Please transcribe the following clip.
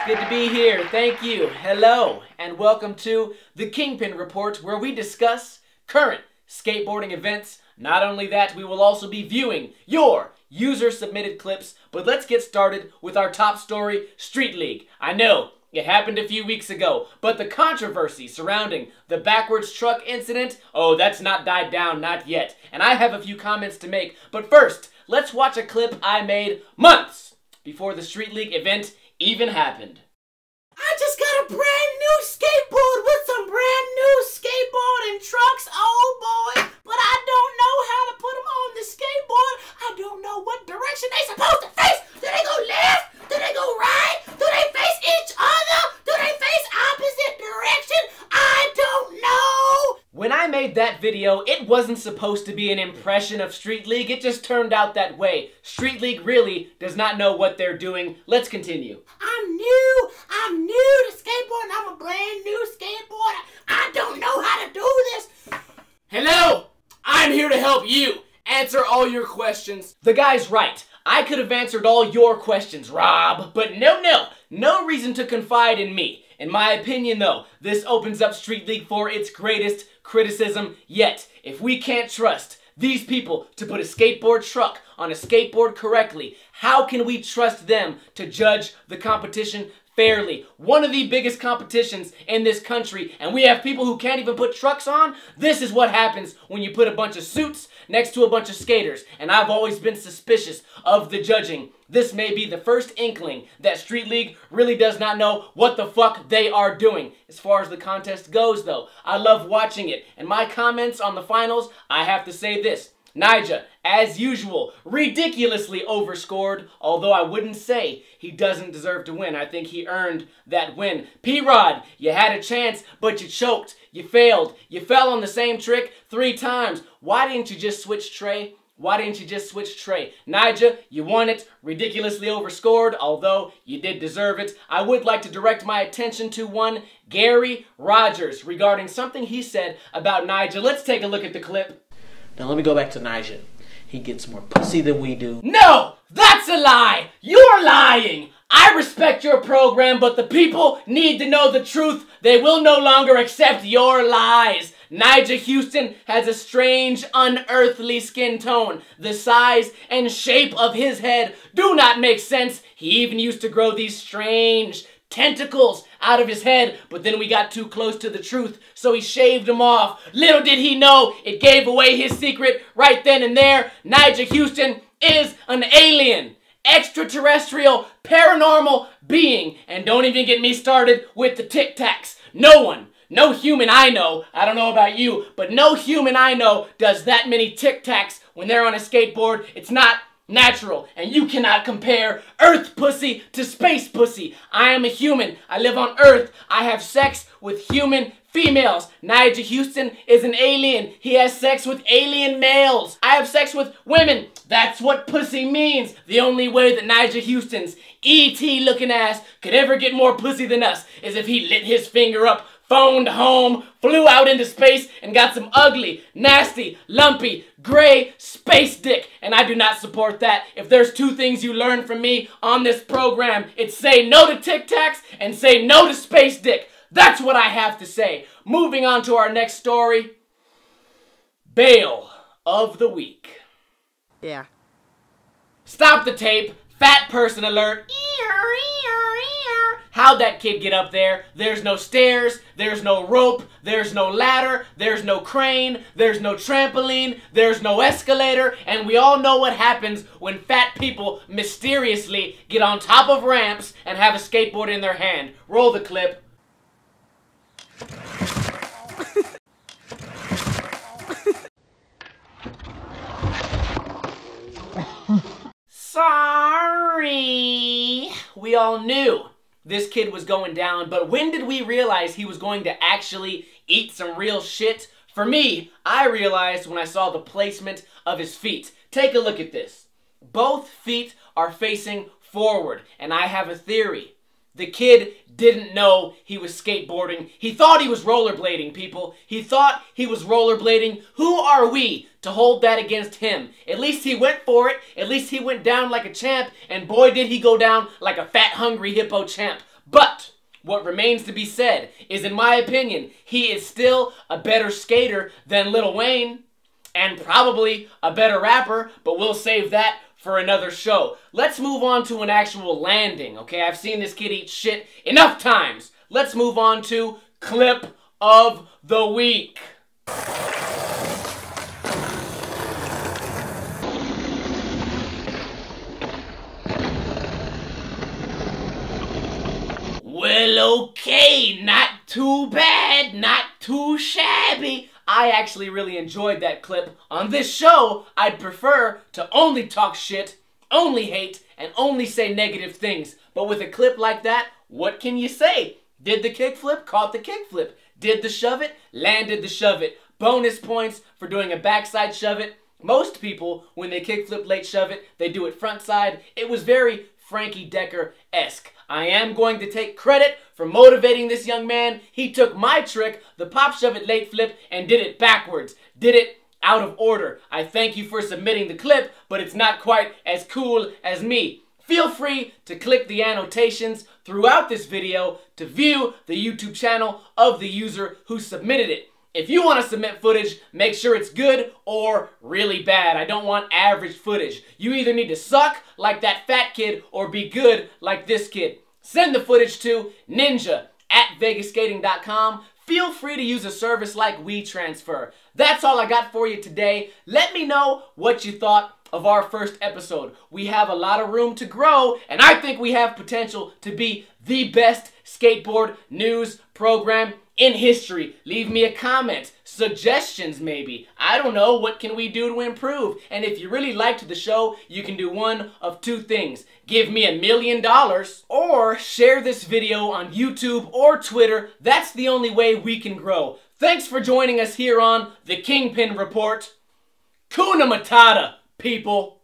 Good to be here. Thank you. Hello, and welcome to the Kingpin Report, where we discuss current skateboarding events. Not only that, we will also be viewing your user-submitted clips, but let's get started with our top story, Street League. I know, it happened a few weeks ago, but the controversy surrounding the backwards truck incident, oh, that's not died down, not yet. And I have a few comments to make, but first, let's watch a clip I made months before the Street League event even happened. I just got a brand new skateboard with some brand new skateboarding trucks, oh boy. But I don't know how to put them on the skateboard. I don't know what direction they supposed to face. Do they go left? Do they go right? Do they face each other? Do they face opposite direction? I don't know. When I made that video, it wasn't supposed to be an impression of Street League. It just turned out that way. Street League really does not know what they're doing. Let's continue. I'm new to skateboarding. I'm a brand new skateboarder. I don't know how to do this. Hello, I'm here to help you answer all your questions. The guy's right. I could have answered all your questions, Rob, but no reason to confide in me. In my opinion, though, this opens up Street League for its greatest criticism yet. If we can't trust these people to put a skateboard truck on a skateboard correctly, how can we trust them to judge the competition fairly? One of the biggest competitions in this country, and we have people who can't even put trucks on. This is what happens when you put a bunch of suits next to a bunch of skaters, and I've always been suspicious of the judging. This may be the first inkling that Street League really does not know what the fuck they are doing. As far as the contest goes, though, I love watching it, and my comments on the finals, I have to say this. Nyjah, as usual, ridiculously overscored, although I wouldn't say he doesn't deserve to win. I think he earned that win. P-Rod, you had a chance, but you choked. You failed. You fell on the same trick 3 times. Why didn't you just switch Trey? Why didn't you just switch Trey? Nyjah, you won it, ridiculously overscored, although you did deserve it. I would like to direct my attention to one Gary Rogers regarding something he said about Nyjah. Let's take a look at the clip. Now let me go back to Nyjah. He gets more pussy than we do. No! That's a lie! You're lying! I respect your program, but the people need to know the truth. They will no longer accept your lies. Nyjah Huston has a strange, unearthly skin tone. The size and shape of his head do not make sense. He even used to grow these strange tentacles out of his head, but then we got too close to the truth, so he shaved them off. Little did he know, it gave away his secret right then and there. Nyjah Huston is an alien, extraterrestrial, paranormal being, and don't even get me started with the Tic Tacs. No human I know, I don't know about you, but no human I know does that many Tic Tacs when they're on a skateboard. It's not natural, and you cannot compare Earth pussy to space pussy. I am a human. I live on Earth. I have sex with human females. Nyjah Huston is an alien. He has sex with alien males. I have sex with women. That's what pussy means. The only way that Nyjah Huston's E.T. looking ass could ever get more pussy than us is if he lit his finger up, phoned home, flew out into space, and got some ugly, nasty, lumpy, gray space dick. And I do not support that. If there's 2 things you learn from me on this program, it's say no to Tic Tacs and say no to space dick. That's what I have to say. Moving on to our next story. Bail of the week. Yeah. Stop the tape. Fat person alert. How'd that kid get up there? There's no stairs, there's no rope, there's no ladder, there's no crane, there's no trampoline, there's no escalator, and we all know what happens when fat people mysteriously get on top of ramps and have a skateboard in their hand. Roll the clip. Sorry. We all knew this kid was going down, but when did we realize he was going to actually eat some real shit? For me, I realized when I saw the placement of his feet. Take a look at this. Both feet are facing forward, and I have a theory. The kid didn't know he was skateboarding. He thought he was rollerblading, people. He thought he was rollerblading. Who are we to hold that against him? At least he went for it. At least he went down like a champ. And boy, did he go down like a fat, hungry hippo champ. But what remains to be said is, in my opinion, he is still a better skater than Lil Wayne, and probably a better rapper, but we'll save that for another show. Let's move on to an actual landing, okay? I've seen this kid eat shit enough times. Let's move on to Clip of the Week. Well, okay, not too bad, not too shabby. I actually really enjoyed that clip. On this show, I'd prefer to only talk shit, only hate, and only say negative things. But with a clip like that, what can you say? Did the kickflip, caught the kickflip. Did the shove it, landed the shove it. Bonus points for doing a backside shove it. Most people, when they kickflip late shove it, they do it front side. It was very Frankie Decker-esque. I am going to take credit for motivating this young man. He took my trick, the pop shove it late flip, and did it backwards. Did it out of order. I thank you for submitting the clip, but it's not quite as cool as me. Feel free to click the annotations throughout this video to view the YouTube channel of the user who submitted it. If you want to submit footage, make sure it's good or really bad. I don't want average footage. You either need to suck like that fat kid or be good like this kid. Send the footage to ninja@vegasskating.com. Feel free to use a service like WeTransfer. That's all I got for you today. Let me know what you thought of our first episode. We have a lot of room to grow, and I think we have potential to be the best skateboard news program in history. Leave me a comment, suggestions maybe. I don't know, what can we do to improve? And if you really liked the show, you can do one of two things. Give me $1 million or share this video on YouTube or Twitter. That's the only way we can grow. Thanks for joining us here on the Kingpin Report. Kuna Matata, people.